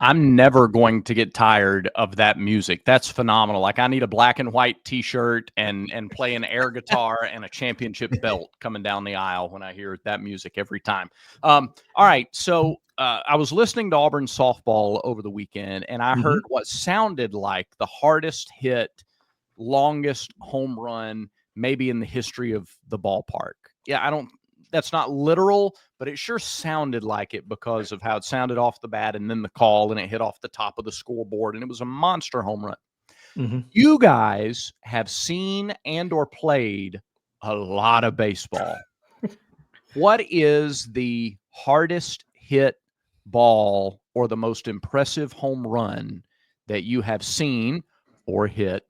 I'm never going to get tired of that music. That's phenomenal. Like I need a black and white T-shirt and play an air guitar and a championship belt coming down the aisle when I hear that music every time. All right, so I was listening to Auburn softball over the weekend, and I heard what sounded like the hardest hit, longest home run maybe in the history of the ballpark. Yeah, that's not literal, but it sure sounded like it because of how it sounded off the bat and then the call, and it hit off the top of the scoreboard, and it was a monster home run. You guys have seen and or played a lot of baseball. What is the hardest hit ball or the most impressive home run that you have seen or hit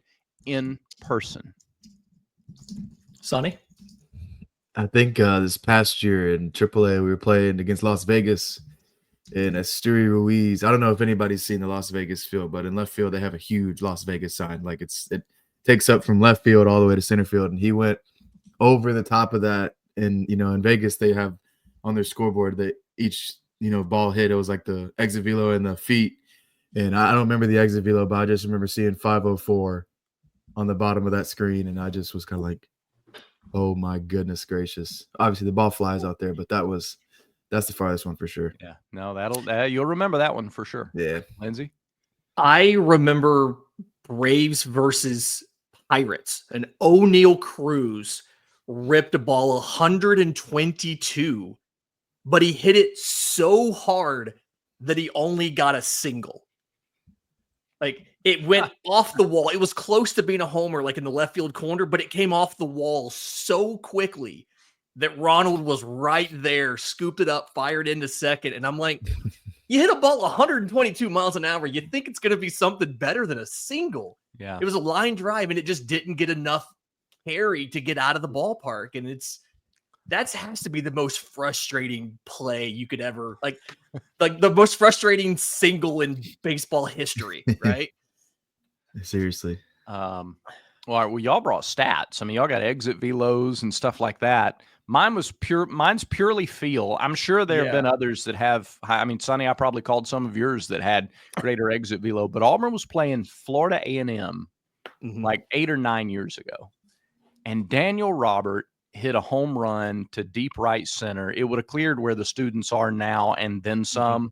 in person? Sonny? I think this past year in AAA, we were playing against Las Vegas in Asturi Ruiz. I don't know if anybody's seen the Las Vegas field, but in left field, they have a huge Las Vegas sign. Like it takes up from left field all the way to center field. And he went over the top of that. And, in Vegas, they have on their scoreboard that each, ball hit, it was like the exit velo and the feet. And I don't remember the exit velo, but I just remember seeing 504 on the bottom of that screen. And I just was kind of like, oh my goodness gracious. Obviously the ball flies out there, but that's the farthest one for sure. Yeah, no, you'll remember that one for sure. Yeah. Lindsay? I remember Braves versus Pirates, and O'Neal Cruz ripped a ball 122, but he hit it so hard that he only got a single. Like it went off the wall. It was close to being a homer, like in the left field corner, but it came off the wall so quickly that Ronald was right there, scooped it up, fired into second. And I'm like, you hit a ball 122 miles an hour. You think it's going to be something better than a single. Yeah. It was a line drive, and it just didn't get enough carry to get out of the ballpark. And that has to be the most frustrating play you could ever like the most frustrating single in baseball history, right? Seriously. Well, y'all brought stats. I mean, y'all got exit velos and stuff like that. Mine's purely feel. I'm sure there have been others that have. I mean, Sonny, I probably called some of yours that had greater exit velo, but Auburn was playing Florida A&M like 8 or 9 years ago, and Daniel Robert hit a home run to deep right center. It would have cleared where the students are now and then some.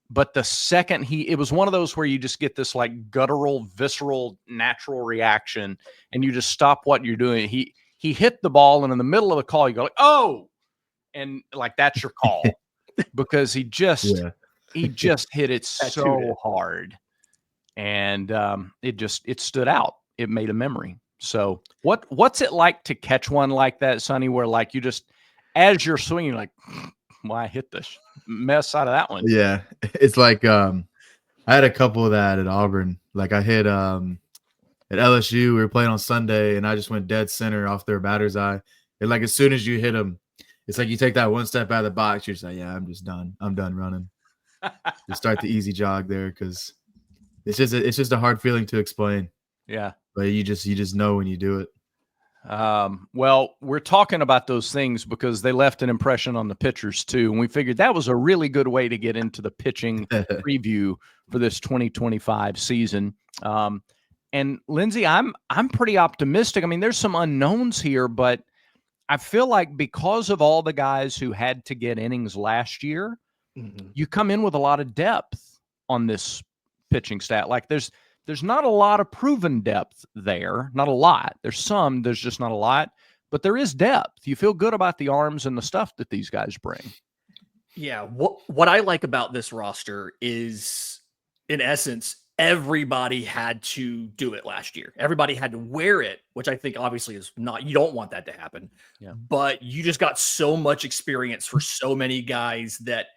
But the second it was one of those where you just get this like guttural, visceral, natural reaction, and you just stop what you're doing. He hit the ball, and in the middle of the call, you go like, "Oh," and like that's your call because he just hit it so hard, and it stood out. It made a memory. So what's it like to catch one like that, Sonny, where like you just, as you're swinging, you're like, well, I hit the mess out of that one. Yeah. It's like, I had a couple of that at Auburn. Like I hit, at LSU, we were playing on Sunday, and I just went dead center off their batter's eye. And like, as soon as you hit them, it's like you take that one step out of the box, you're just like, yeah, I'm just done. I'm done running. Just start the easy jog there. Cause it's just a hard feeling to explain. Yeah. But you just know when you do it. Well, we're talking about those things because they left an impression on the pitchers too. And we figured that was a really good way to get into the pitching preview for this 2025 season. And Lindsay, I'm pretty optimistic. I mean, there's some unknowns here, but I feel like because of all the guys who had to get innings last year, you come in with a lot of depth on this pitching stat. Like there's not a lot of proven depth there. Not a lot. There's just not a lot, but there is depth. You feel good about the arms and the stuff that these guys bring. Yeah. What I like about this roster is, in essence, everybody had to do it last year. Everybody had to wear it, which I think obviously is not, you don't want that to happen. Yeah. But you just got so much experience for so many guys that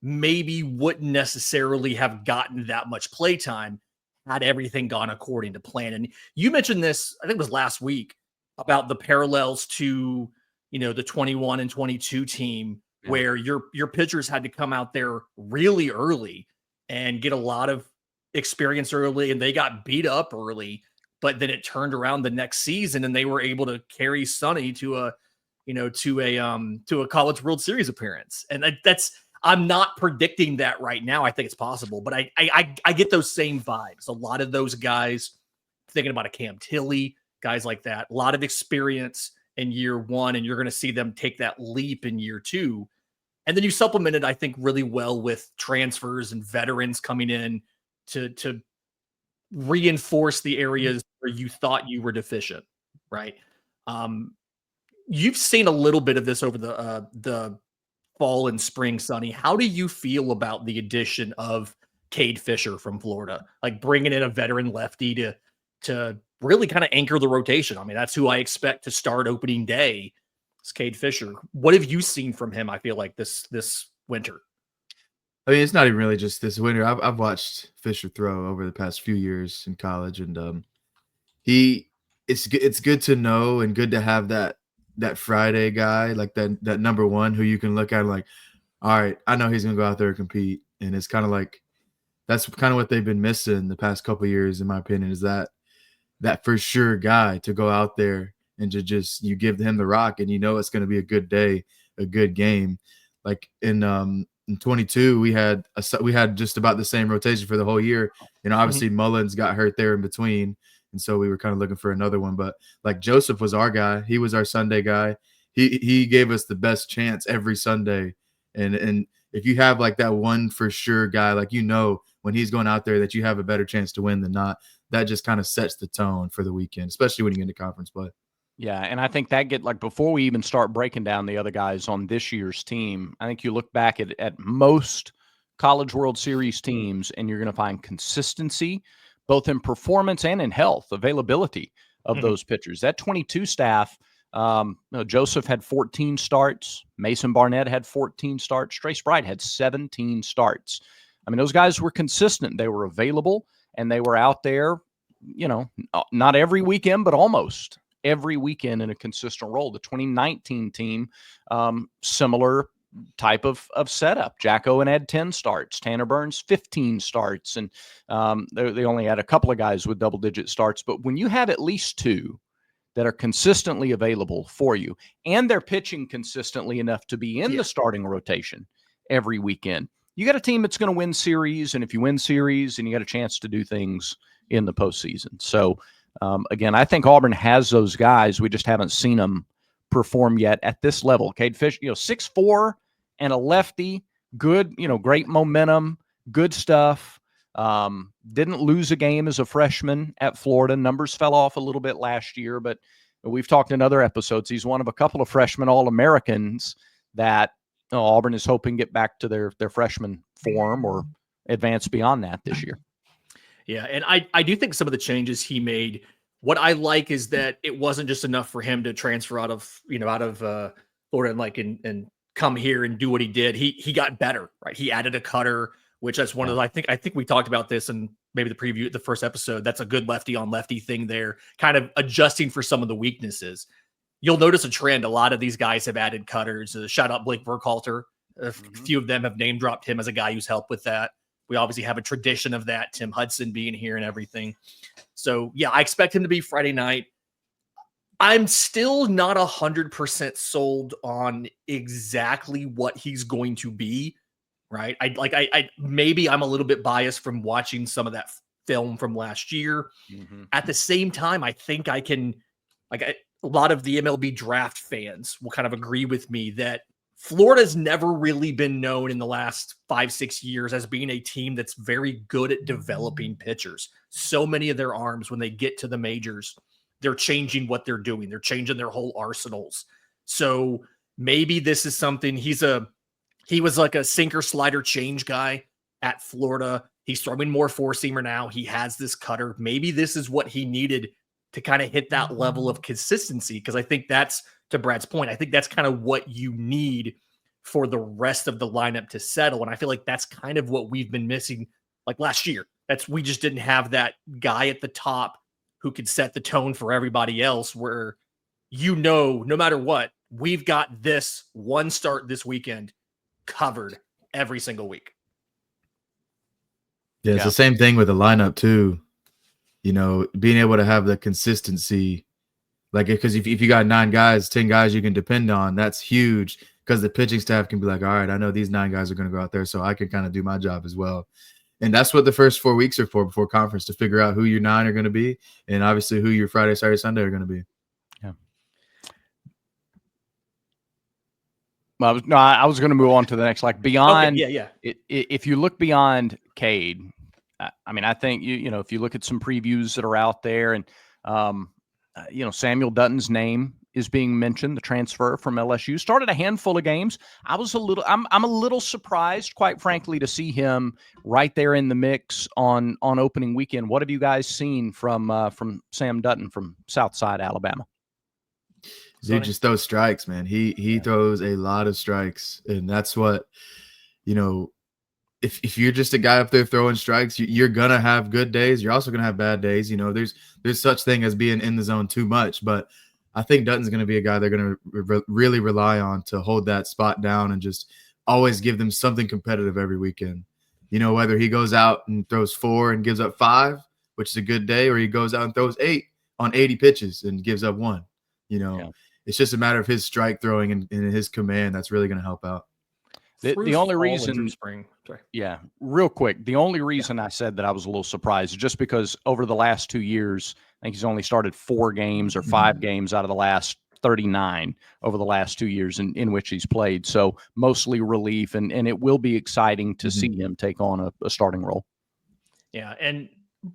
maybe wouldn't necessarily have gotten that much play time had everything gone according to plan. And you mentioned this, I think it was last week, about the parallels to, the 21 and 22 team, where your pitchers had to come out there really early and get a lot of experience early, and they got beat up early, but then it turned around the next season and they were able to carry Sonny to a College World Series appearance. And I'm not predicting that right now. I think it's possible, but I get those same vibes. A lot of those guys, thinking about a Cam Tilley, guys like that, a lot of experience in year one, and you're going to see them take that leap in year two. And then you supplemented, I think, really well with transfers and veterans coming in to reinforce the areas where you thought you were deficient, right? You've seen a little bit of this over the fall and spring, Sonny. How do you feel about the addition of Cade Fisher from Florida? Like bringing in a veteran lefty to really kind of anchor the rotation. I mean, that's who I expect to start opening day. It's Cade Fisher. What have you seen from him? I feel like this winter. I mean, it's not even really just this winter. I've watched Fisher throw over the past few years in college, and it's good to know and good to have that Friday guy, like that number one who you can look at and like, all right, I know he's gonna go out there and compete. And it's kind of like that's kind of what they've been missing the past couple of years, in my opinion, is that for sure guy to go out there and to just you give him the rock and you know it's gonna be a good day, a good game. Like in 22, we had just about the same rotation for the whole year. And obviously Mullins got hurt there in between. And so we were kind of looking for another one. But like Joseph was our guy. He was our Sunday guy. He gave us the best chance every Sunday. And if you have like that one for sure guy, like, you know, when he's going out there that you have a better chance to win than not, that just kind of sets the tone for the weekend, especially when you get into conference play. Yeah, and I think that before we even start breaking down the other guys on this year's team, I think you look back at most College World Series teams and you're going to find consistency, both in performance and in health, availability of those pitchers. That 22 staff, Joseph had 14 starts. Mason Barnett had 14 starts. Trace Bright had 17 starts. I mean, those guys were consistent. They were available, and they were out there, you know, not every weekend, but almost every weekend in a consistent role. The 2019 team, similar type of setup. Jack Owen had 10 starts, Tanner Burns 15 starts, and they only had a couple of guys with double-digit starts. But when you have at least two that are consistently available for you, and they're pitching consistently enough to be in the starting rotation every weekend, you got a team that's going to win series, and if you win series, and you got a chance to do things in the postseason. So again, I think Auburn has those guys. We just haven't seen them perform yet at this level. Cade Fisher, 6'4" and a lefty, good, great momentum, good stuff. Didn't lose a game as a freshman at Florida. Numbers fell off a little bit last year, but we've talked in other episodes. He's one of a couple of freshman All-Americans that Auburn is hoping get back to their freshman form or advance beyond that this year. Yeah, and I do think some of the changes he made, what I like is that it wasn't just enough for him to transfer out of Florida and come here and do what he did. He got better, right? He added a cutter, which that's one of the, I think we talked about this in maybe the preview, the first episode. That's a good lefty on lefty thing there, kind of adjusting for some of the weaknesses. You'll notice a trend. A lot of these guys have added cutters. Shout out Blake Burkhalter. A few of them have name dropped him as a guy who's helped with that. We obviously have a tradition of that, Tim Hudson being here and everything. So, yeah, I expect him to be Friday night. I'm still not 100% sold on exactly what he's going to be, right? Maybe I'm a little bit biased from watching some of that film from last year. At the same time, I think I can, a lot of the MLB draft fans will kind of agree with me that Florida's never really been known in the last 5-6 years as being a team that's very good at developing pitchers. So many of their arms, when they get to the majors, they're changing what they're doing. They're changing their whole arsenals. So maybe this is something. He was like a sinker slider change guy at Florida. He's throwing more four-seamer now. He has this cutter. Maybe this is what he needed to kind of hit that level of consistency. Because I think that's, to Brad's point, I think that's kind of what you need for the rest of the lineup to settle. And I feel like that's kind of what we've been missing like last year. We just didn't have that guy at the top who could set the tone for everybody else where, no matter what, we've got this one start this weekend covered every single week. Yeah, it's the same thing with the lineup too. Being able to have the consistency. Like, because if you got 9 guys, 10 guys you can depend on, that's huge. because the pitching staff can be like, all right, I know these 9 guys are going to go out there, so I can kind of do my job as well. And that's what the first 4 weeks are for before conference, to figure out who your 9 are going to be, and obviously who your Friday, Saturday, Sunday are going to be. Yeah. Well, I was going to move on to the next, like beyond. Okay, yeah. If you look beyond Cade, I mean, I think you know, if you look at some previews that are out there, and you know, Samuel Dutton's name is being mentioned, the transfer from LSU, started a handful of games. I'm a little surprised, quite frankly, to see him right there in the mix on opening weekend. What have you guys seen from Sam Dutton from Southside Alabama? Dude just throws strikes, man. He throws a lot of strikes, and that's what, you know, if you're just a guy up there throwing strikes, you're gonna have good days. You're also gonna have bad days. You know, there's such thing as being in the zone too much, but I think Dutton's going to be a guy they're going to really rely on to hold that spot down and just always give them something competitive every weekend. You know, whether he goes out and throws 4 and gives up 5, which is a good day, or he goes out and throws 8 on 80 pitches and gives up 1. You know, It's just a matter of his strike throwing and his command that's really going to help out. The only reason, spring. Sorry. Yeah, real quick. The only reason I said that I was a little surprised is just because over the last 2 years, I think he's only started 4 games or 5 games out of the last 39 over the last 2 years in which he's played. So mostly relief, and it will be exciting to see him take on a starting role. Yeah, and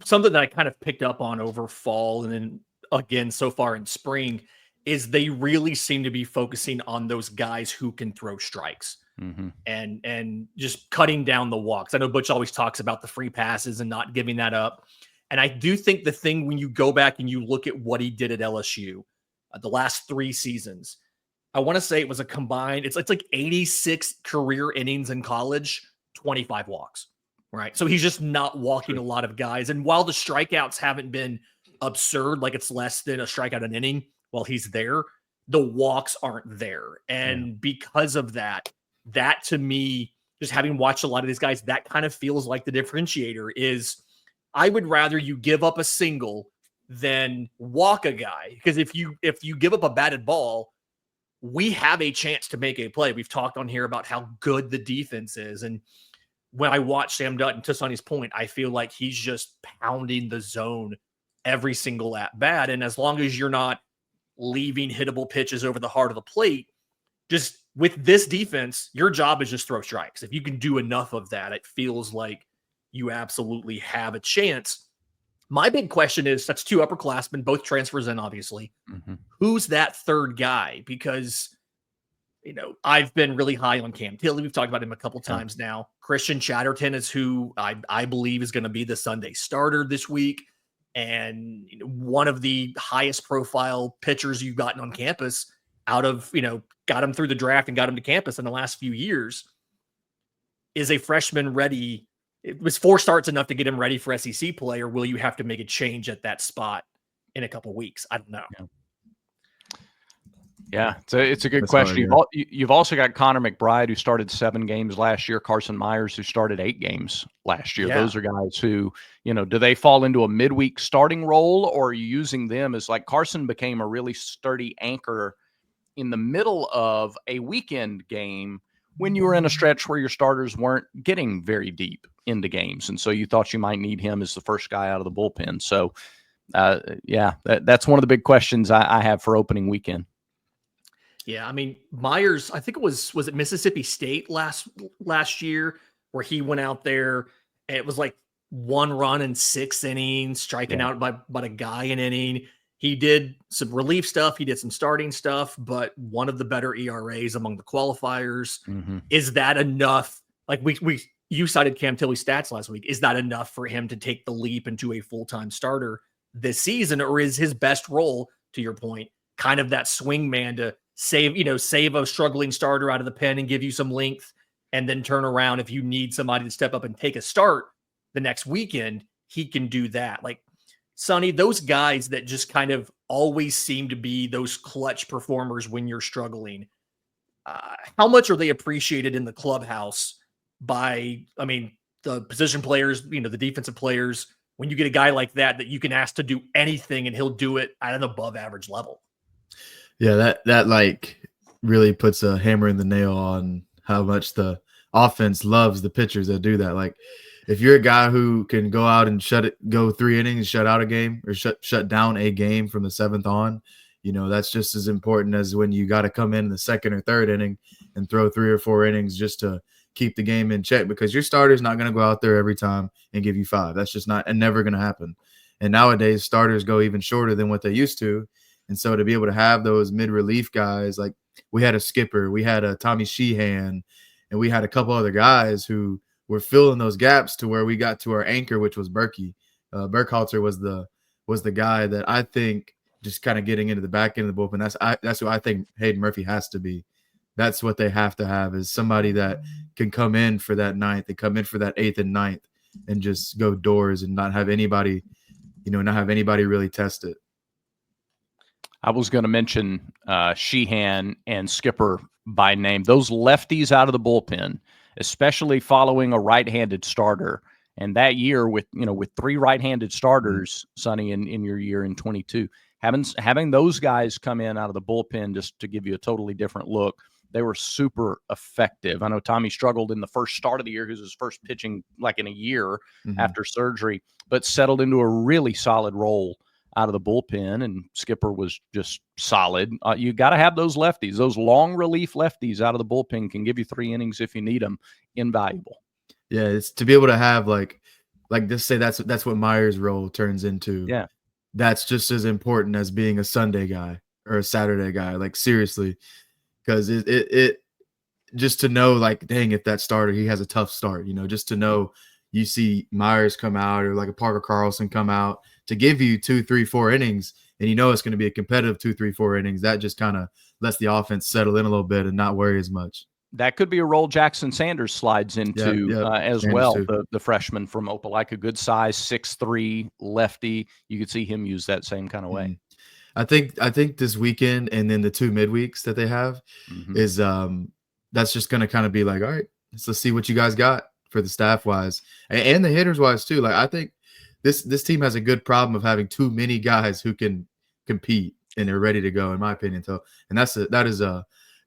something that I kind of picked up on over fall and then again so far in spring is they really seem to be focusing on those guys who can throw strikes. And just cutting down the walks. I know Butch always talks about the free passes and not giving that up. And I do think the thing when you go back and you look at what he did at LSU, the last 3 seasons, I want to say it was a combined, it's like 86 career innings in college, 25 walks, right? So he's just not walking a lot of guys. And while the strikeouts haven't been absurd, like it's less than a strikeout an inning while he's there, the walks aren't there. And because of that to me, just having watched a lot of these guys, that kind of feels like the differentiator is I would rather you give up a single than walk a guy. Because if you give up a batted ball, we have a chance to make a play. We've talked on here about how good the defense is. And when I watch Sam Dutton, to Sonny's point, I feel like he's just pounding the zone every single at bat. And as long as you're not leaving hittable pitches over the heart of the plate, just with this defense, your job is just throw strikes. If you can do enough of that, it feels like you absolutely have a chance. My big question is, that's 2 upperclassmen, both transfers in, obviously. Who's that third guy? Because, you know, I've been really high on Cam Tilley. We've talked about him a couple times now. Christian Chatterton is who I believe is going to be the Sunday starter this week. And you know, one of the highest profile pitchers you've gotten on campus out of, you know, got him through the draft and got him to campus in the last few years, is a freshman ready. It was 4 starts enough to get him ready for SEC play, or will you have to make a change at that spot in a couple of weeks? I don't know. Yeah, it's a good question. You've also got Connor McBride, who started 7 games last year. Carson Myers, who started 8 games last year. Those are guys who, you know, do they fall into a midweek starting role, or are you using them as, like, Carson became a really sturdy anchor in the middle of a weekend game when you were in a stretch where your starters weren't getting very deep into games. And so you thought you might need him as the first guy out of the bullpen. So, that's one of the big questions I have for opening weekend. Yeah, I mean, Myers, I think it was it Mississippi State last year where he went out there and it was like 1 run in 6 innings, striking out by a guy an inning. He did some relief stuff. He did some starting stuff, but one of the better ERAs among the qualifiers. Is that enough? Like you cited Cam Tilley's stats last week. Is that enough for him to take the leap into a full-time starter this season? Or is his best role, to your point, kind of that swing man to save a struggling starter out of the pen and give you some length, and then turn around if you need somebody to step up and take a start the next weekend, he can do that. Like, Sonny, those guys that just kind of always seem to be those clutch performers when you're struggling, how much are they appreciated in the clubhouse by, I mean, the position players, you know, the defensive players, when you get a guy like that you can ask to do anything and he'll do it at an above average level? Yeah, that like really puts a hammer in the nail on how much the offense loves the pitchers that do that. Like, if you're a guy who can go out and go 3 innings, shut out a game, or shut down a game from the 7th on, that's just as important as when you got to come in the 2nd or 3rd inning and throw 3 or 4 innings just to keep the game in check, because your starter's not going to go out there every time and give you 5. That's just never going to happen. And nowadays, starters go even shorter than what they used to. And so to be able to have those mid-relief guys, like we had a Skipper, we had a Tommy Sheehan, and we had a couple other guys who were filling those gaps to where we got to our anchor, which was Berkey. Burkhalter was the guy that I think, just kind of getting into the back end of the bullpen, that's who I think Hayden Murphy has to be. That's what they have to have, is somebody that can come in for that 9th and come in for that 8th and 9th and just go doors and not have anybody really test it. I was going to mention Sheehan and Skipper by name. Those lefties out of the bullpen, especially following a right-handed starter. And that year with 3 right-handed starters, Sonny, in your year in 22, having those guys come in out of the bullpen just to give you a totally different look, they were super effective. I know Tommy struggled in the first start of the year because it was his first pitching like in a year after surgery, but settled into a really solid role out of the bullpen, and Skipper was just solid. You got to have those lefties. Those long relief lefties out of the bullpen can give you 3 innings if you need them. Invaluable. Yeah, it's to be able to have like just say that's what Myers' role turns into. Yeah. That's just as important as being a Sunday guy or a Saturday guy. Like, seriously, because it just to know, like, dang, if that starter, he has a tough start, just to know you see Myers come out, or like a Parker Carlson come out to give you 2, 3, 4 innings, and it's going to be a competitive 2, 3, 4 innings. That just kind of lets the offense settle in a little bit and not worry as much. That could be a role Jackson Sanders slides into as Sanders well. too. The freshman from Opelika, good size, 6'3", lefty. You could see him use that same kind of way. I think this weekend and then the 2 midweeks that they have is that's just going to kind of be like, all right, let's see what you guys got for the staff wise and the hitters wise too. Like, I think this team has a good problem of having too many guys who can compete and they're ready to go, in my opinion. So, and that is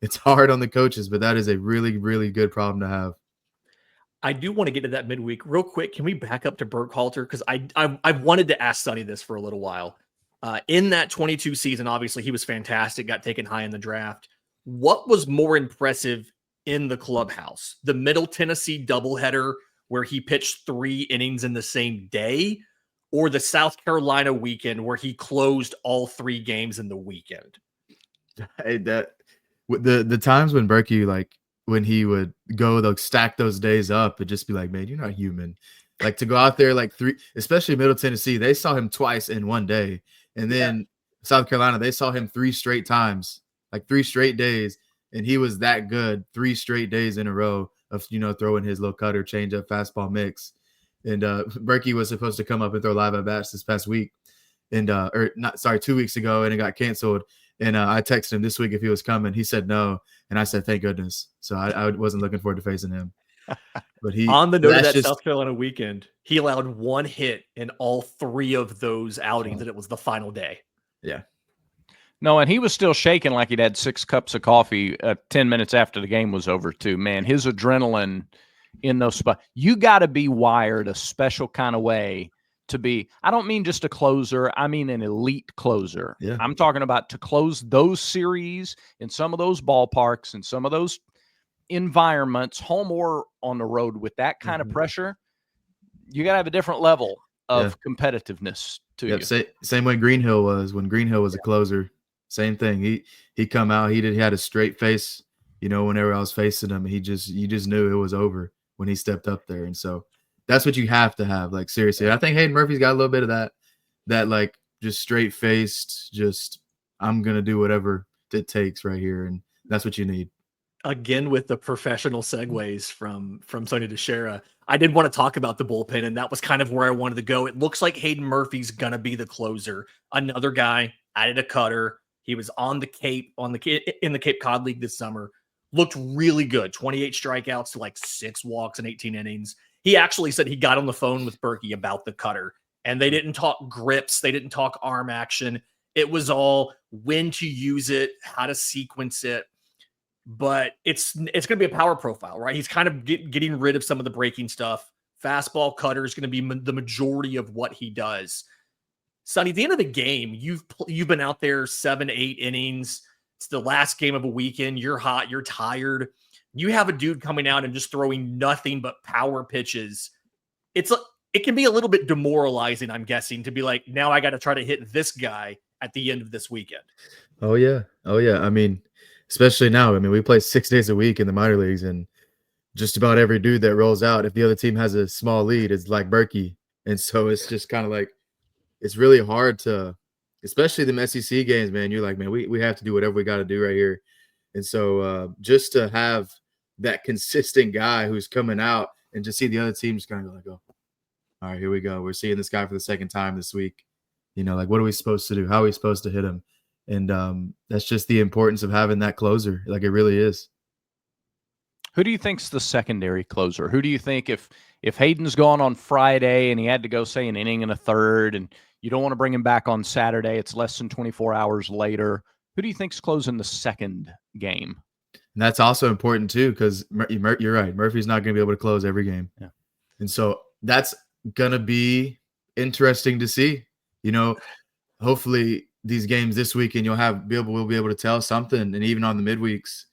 it's hard on the coaches, but that is a really, really good problem to have. I do want to get to that midweek real quick. Can we back up to Burkhalter? Because I wanted to ask Sonny this for a little while. In that 22 season, obviously he was fantastic, got taken high in the draft. What was more impressive in the clubhouse? The Middle Tennessee doubleheader where he pitched 3 innings in the same day, or the South Carolina weekend where he closed all 3 games in the weekend? Hey, the times when Berkey, like, when he would go, they'll stack those days up and just be like, man, you're not human. Like, to go out there like 3, especially Middle Tennessee, they saw him twice in one day. And then South Carolina, they saw him 3 straight times, like 3 straight days. And he was that good 3 straight days in a row of, throwing his little cutter, changeup, fastball mix. And Berkey was supposed to come up and throw live at bats this past week. And 2 weeks ago, and it got canceled. And I texted him this week if he was coming. He said no. And I said, thank goodness. So I wasn't looking forward to facing him. But on the note of that South Carolina weekend, he allowed 1 hit in all 3 of those outings, and it was the final day. Yeah. No, and he was still shaking like he'd had 6 cups of coffee 10 minutes after the game was over, too. Man, his adrenaline in those spots. You got to be wired a special kind of way to be. I don't mean just a closer. I mean an elite closer. Yeah. I'm talking about to close those series in some of those ballparks and some of those environments, home or on the road, with that kind of pressure. You got to have a different level of competitiveness to you. Same way Greenhill was when Greenhill was a closer. Same thing. He come out. He had a straight face. Whenever I was facing him, you just knew it was over when he stepped up there. And so that's what you have to have. Like, seriously, and I think Hayden Murphy's got a little bit of that like just straight faced. Just, I'm gonna do whatever it takes right here, and that's what you need. Again, with the professional segues from Sonny DeShera, I did want to talk about the bullpen, and that was kind of where I wanted to go. It looks like Hayden Murphy's gonna be the closer. Another guy added a cutter. He was on the Cape in the Cape Cod League this summer. Looked really good. 28 strikeouts to like 6 walks in 18 innings. He actually said he got on the phone with Berkey about the cutter, and they didn't talk grips. They didn't talk arm action. It was all when to use it, how to sequence it. but it's going to be a power profile, right? He's kind of getting rid of some of the breaking stuff. Fastball, cutter is going to be the majority of what he does. Sonny, at the end of the game, you've been out there 7, 8 innings. It's the last game of a weekend. You're hot. You're tired. You have a dude coming out and just throwing nothing but power pitches. It can be a little bit demoralizing, I'm guessing, to be like, now I got to try to hit this guy at the end of this weekend. Oh yeah. I mean, especially now. I mean, we play 6 days a week in the minor leagues, and just about every dude that rolls out, if the other team has a small lead, it's like Berkey. And so it's just kind of like, it's really hard to, especially the SEC games, man. You're like, man, we have to do whatever we got to do right here. And so just to have that consistent guy who's coming out and just see the other teams kind of like, oh, all right, here we go. We're seeing this guy for the second time this week. Like, what are we supposed to do? How are we supposed to hit him? And that's just the importance of having that closer. Like, it really is. Who do you think's the secondary closer? Who do you think if Hayden's gone on Friday and he had to go, say, an inning and a third, and you don't want to bring him back on Saturday, it's less than 24 hours later, who do you think's closing the second game? And that's also important too, because you're right. Murphy's not going to be able to close every game. Yeah. And so that's going to be interesting to see. Hopefully these games this weekend we'll be able to tell something. And even on the midweeks,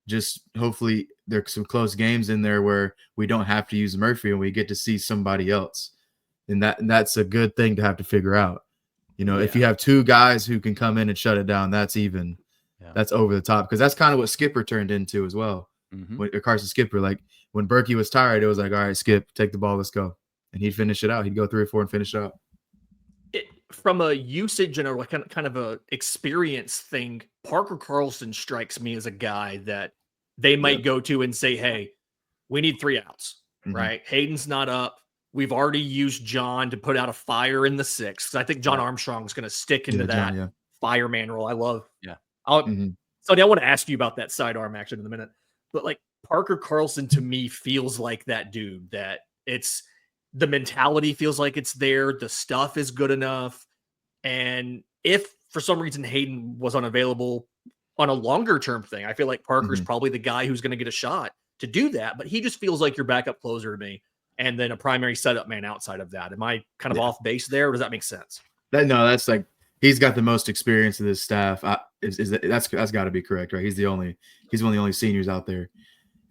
just hopefully there's some close games in there where we don't have to use Murphy and we get to see somebody else. And that's a good thing to have to figure out. If you have two guys who can come in and shut it down, that's over the top, because that's kind of what Skipper turned into as well. Mm-hmm. When Carson Skipper, like when Berkey was tired, it was like, all right, Skip, take the ball, let's go. And he'd finish it out. He'd go 3 or 4 and finish it out. From a usage and a kind of a experience thing, Parker Carlson strikes me as a guy that they might go to and say, hey, we need 3 outs, right? Hayden's not up. We've already used John to put out a fire in the 6th, because I think John Armstrong's going to stick into that fireman role. I love. Yeah. Sonny, I want to ask you about that sidearm action in a minute, but like Parker Carlson to me feels like that dude that it's the mentality feels like it's there. The stuff is good enough. And if for some reason Hayden was unavailable on a longer term thing, I feel like Parker's probably the guy who's going to get a shot to do that, but he just feels like your backup closer to me. And then a primary setup man outside of that. Am I kind of off base there, or does that make sense? No, that's like, he's got the most experience of this staff. That's got to be correct, right? He's one of the only seniors out there,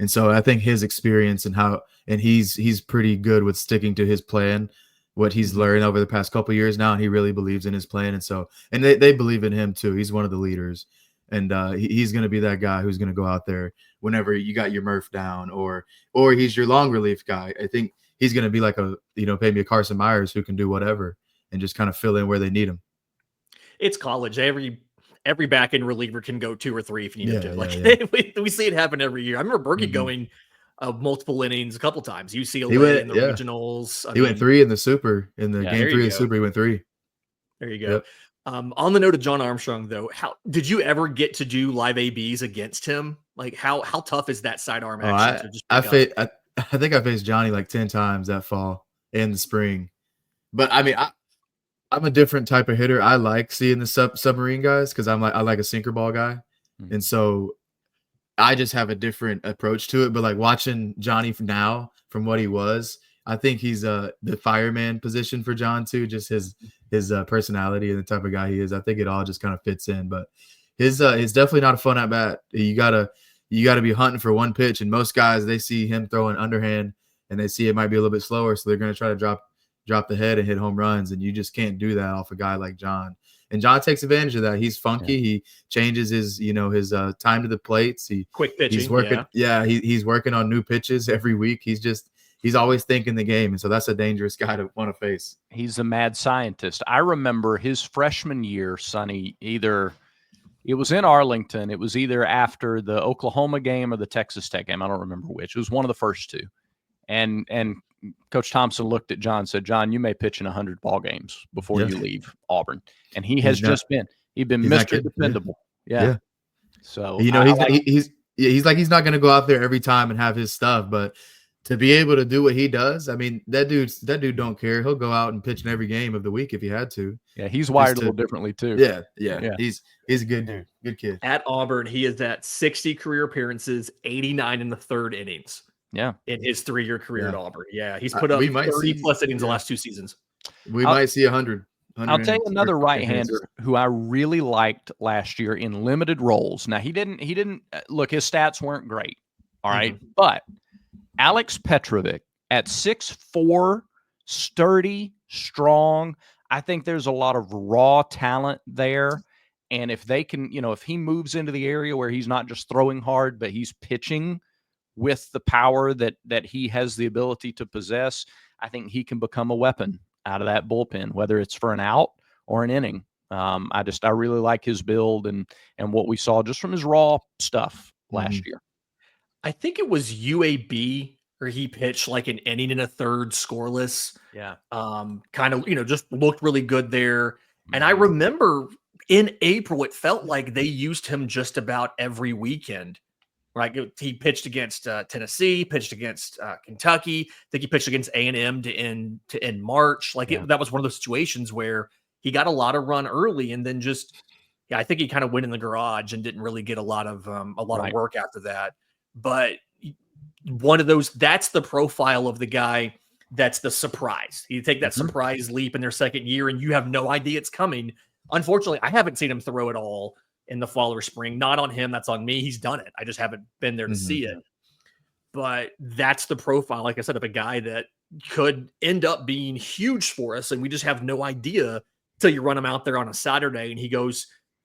and so I think his experience and he's pretty good with sticking to his plan, what he's learned over the past couple of years now, and he really believes in his plan, and they believe in him too. He's one of the leaders, and he's going to be that guy who's going to go out there whenever you got your Murph down, or he's your long relief guy. I think he's going to be like maybe a Carson Myers who can do whatever and just kind of fill in where they need him. It's college. Every back end reliever can go 2 or 3 if you need to. We see it happen every year. I remember Berkey going multiple innings a couple times. UCLA in the regionals. He went 3 in the Super. In the game 3 of the Super, he went 3. There you go. Yep. On the note of John Armstrong, though, how did you ever get to do live ABs against him? Like, how tough is that sidearm action to just pick up? I think I faced Johnny like 10 times that fall and the spring. But I mean, I'm a different type of hitter. I like seeing the submarine guys because I like a sinker ball guy. And so I just have a different approach to it. But like watching Johnny now from what he was, I think he's the fireman position for John too, just his personality and the type of guy he is. I think it all just kind of fits in. But his definitely not a fun at bat. You gotta be hunting for one pitch, and most guys, they see him throwing underhand and they see it might be a little bit slower, so they're going to try to drop the head and hit home runs, and you just can't do that off a guy like John. And John takes advantage of that. He's funky. He changes his time to the plates. Quick pitching. He's working. He's working on new pitches every week. He's always thinking the game, and so that's a dangerous guy to want to face. He's a mad scientist. I remember his freshman year, Sonny, it was in Arlington. It was either after the Oklahoma game or the Texas Tech game. I don't remember which. It was one of the first two. And Coach Thompson looked at John and said, John, you may pitch in 100 ball games before you leave Auburn. And he's been Mr. Dependable. Yeah. So he's not going to go out there every time and have his stuff, but to be able to do what he does, I mean, that dude don't care. He'll go out and pitch in every game of the week if he had to. Yeah, he's wired a little differently too. Yeah. He's a good dude, good kid. At Auburn, he is at 60 career appearances, 89 in the third innings. Yeah, in his 3-year career at Auburn. Yeah, he's put up 30 plus innings the last 2 seasons. We might see 100. I'll tell you another right-hander who I really liked last year in limited roles. Now he didn't look, his stats weren't great. All right, but Alex Petrovic at 6'4", sturdy, strong. I think there's a lot of raw talent there. And if they can, if he moves into the area where he's not just throwing hard, but he's pitching with the power that he has the ability to possess, I think he can become a weapon out of that bullpen, whether it's for an out or an inning. I really like his build and what we saw just from his raw stuff last year. I think it was UAB where he pitched like an inning and a third scoreless. Yeah. Kind of, just looked really good there. And I remember in April, it felt like they used him just about every weekend. Right, he pitched against Tennessee, pitched against Kentucky. I think he pitched against A&M to end March. That was one of those situations where he got a lot of run early, and then I think he kind of went in the garage and didn't really get a lot of work after that. But one of those, that's the profile of the guy that's the surprise. You take that surprise leap in their second year, and you have no idea it's coming. Unfortunately, I haven't seen him throw it all in the fall or spring. Not on him. That's on me. He's done it. I just haven't been there to see it. But that's the profile, like I said, of a guy that could end up being huge for us. And we just have no idea till you run him out there on a Saturday and he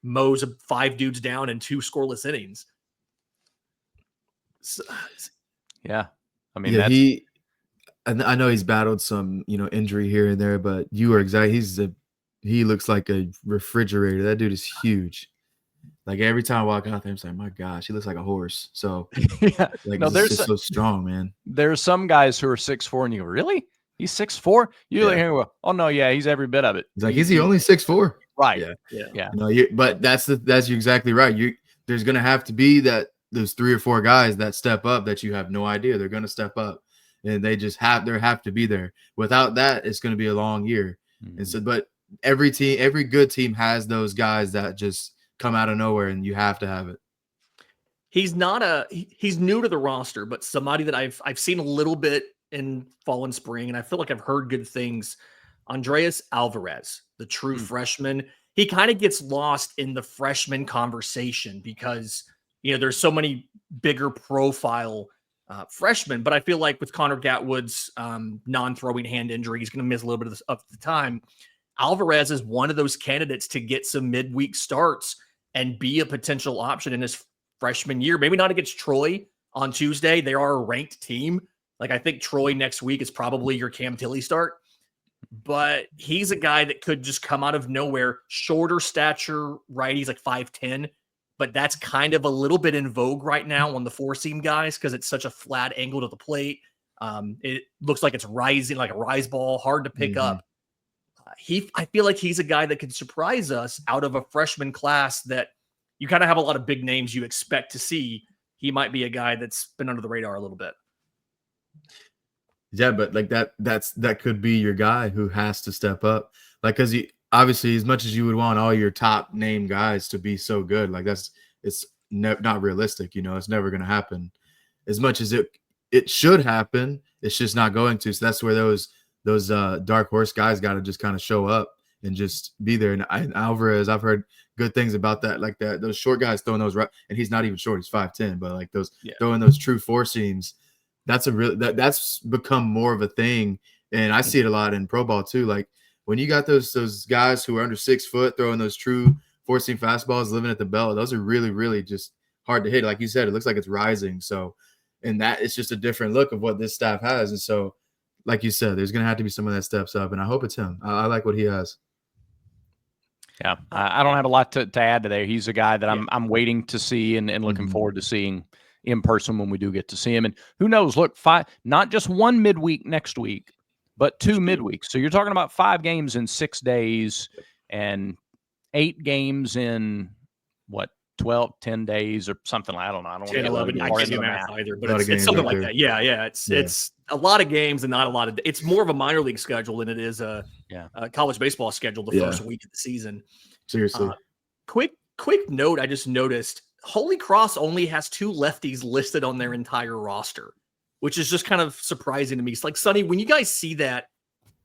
mows 5 dudes down in 2 scoreless innings. So, yeah. I mean, I know he's battled some, injury here and there, but you are exactly, he looks like a refrigerator. That dude is huge. Like every time I walk out there, I'm saying, my gosh, he looks like a horse. So there's so strong, man. There's some guys who are 6'4", and you go, really? He's 6'4"? Oh no, yeah, he's every bit of it. He's like, is he only 6'4"? Right. Yeah. No, but that's exactly right. There's gonna have to be those 3 or 4 guys that step up that you have no idea they're gonna step up, and they have to be there. Without that, it's gonna be a long year. And so, but every good team has those guys that just come out of nowhere, and you have to have it. He's new to the roster, but somebody that I've seen a little bit in fall and spring, and I feel like I've heard good things. Andreas Alvarez, the true freshman, he kind of gets lost in the freshman conversation because there's so many bigger profile freshmen, but I feel like with Connor Gatwood's non-throwing hand injury, he's going to miss a little bit of the time. Alvarez is one of those candidates to get some midweek starts and be a potential option in his freshman year. Maybe not against Troy on Tuesday. They are a ranked team. Like, I think Troy next week is probably your Cam Tilly start. But he's a guy that could just come out of nowhere. Shorter stature, right? He's like 5'10", but that's kind of a little bit in vogue right now on the 4-seam guys because it's such a flat angle to the plate. It looks like it's rising, like a rise ball, hard to pick up. I feel like he's a guy that could surprise us out of a freshman class that you kind of have a lot of big names you expect to see. He might be a guy that's been under the radar a little bit. Yeah, but like that could be your guy who has to step up. Like, because obviously, as much as you would want all your top name guys to be so good, like it's not realistic. It's never going to happen. As much as it should happen, it's just not going to. So that's where those dark horse guys got to just kind of show up and just be there. And Alvarez, I've heard good things about that. Like those short guys throwing those, and he's not even short; he's 5'10". But like throwing those true 4-seams, that's become more of a thing. And I see it a lot in pro ball too. Like when you got those guys who are under 6 foot throwing those true 4-seam fastballs, living at the belt, those are really, really just hard to hit. Like you said, it looks like it's rising. So, and that it's just a different look of what this staff has. And so, like you said, there's going to have to be someone that steps up, and I hope it's him. I like what he has. Yeah, I don't have a lot to add to there. He's a guy that I'm waiting to see and looking forward to seeing in person when we do get to see him. And who knows? Look, not just 1 midweek next week, but 2 midweeks. So you're talking about 5 games in 6 days and 8 games in 10 days or something. I don't know. I don't 10, 11. I can't do math either, but it's something like that. Yeah. It's a lot of games and not a lot of. It's more of a minor league schedule than it is a college baseball schedule the first week of the season. Seriously. Quick note. I just noticed Holy Cross only has 2 lefties listed on their entire roster, which is just kind of surprising to me. It's like, Sonny, when you guys see that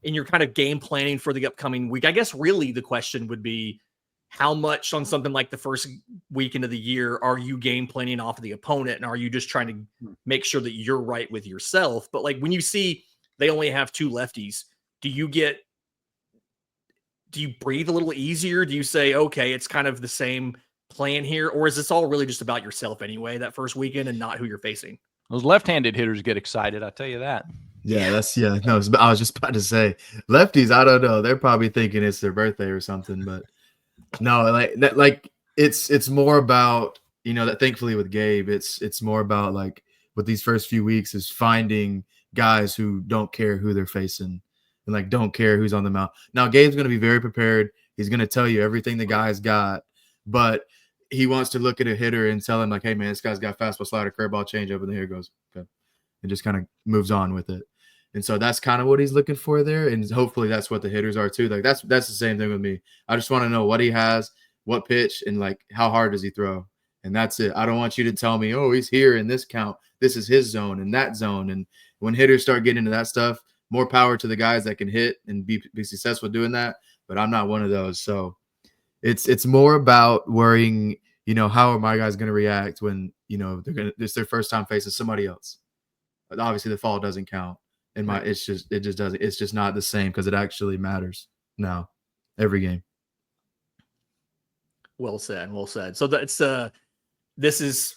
in your kind of game planning for the upcoming week, I guess really the question would be, how much on something like the first weekend of the year are you game planning off of the opponent? And are you just trying to make sure that you're right with yourself? But like when you see they only have 2 lefties, do you breathe a little easier? Do you say, okay, it's kind of the same plan here? Or is this all really just about yourself anyway, that first weekend, and not who you're facing? Those left-handed hitters get excited. I tell you that. Yeah, no, I was just about to say lefties. I don't know. They're probably thinking it's their birthday or something, but no, like it's more about, that thankfully with Gabe, it's more about like with these first few weeks is finding guys who don't care who they're facing and like don't care who's on the mound. Now Gabe's going to be very prepared. He's going to tell you everything the guy's got, but he wants to look at a hitter and tell him like, hey man, this guy's got fastball, slider, curveball, changeup, and then here goes. Okay. And just kind of moves on with it. And so that's kind of what he's looking for there. And hopefully that's what the hitters are too. Like that's the same thing with me. I just want to know what he has, what pitch, and like how hard does he throw? And that's it. I don't want you to tell me, oh, he's here in this count. This is his zone and that zone. And when hitters start getting into that stuff, more power to the guys that can hit and be successful doing that. But I'm not one of those. So it's more about worrying, how are my guys going to react when, it's their first time facing somebody else. But obviously the fall doesn't count. And it's just not the same because it actually matters now every game. Well said. So that's this is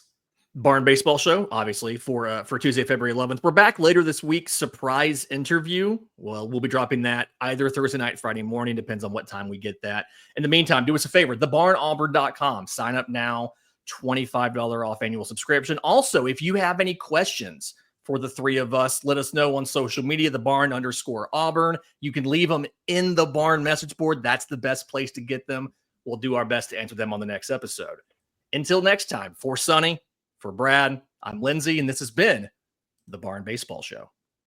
Barn Baseball Show, obviously for Tuesday, February 11th. We're back later this week. Surprise interview. Well, we'll be dropping that either Thursday night, Friday morning, depends on what time we get that. In the meantime, do us a favor, thebarnauburn.com. Sign up now, $25 off annual subscription. Also, if you have any questions for the 3 of us, let us know on social media, @thebarn_Auburn. You can leave them in the Barn message board. That's the best place to get them. We'll do our best to answer them on the next episode. Until next time, for Sonny, for Brad, I'm Lindsay, and this has been the Barn Baseball Show.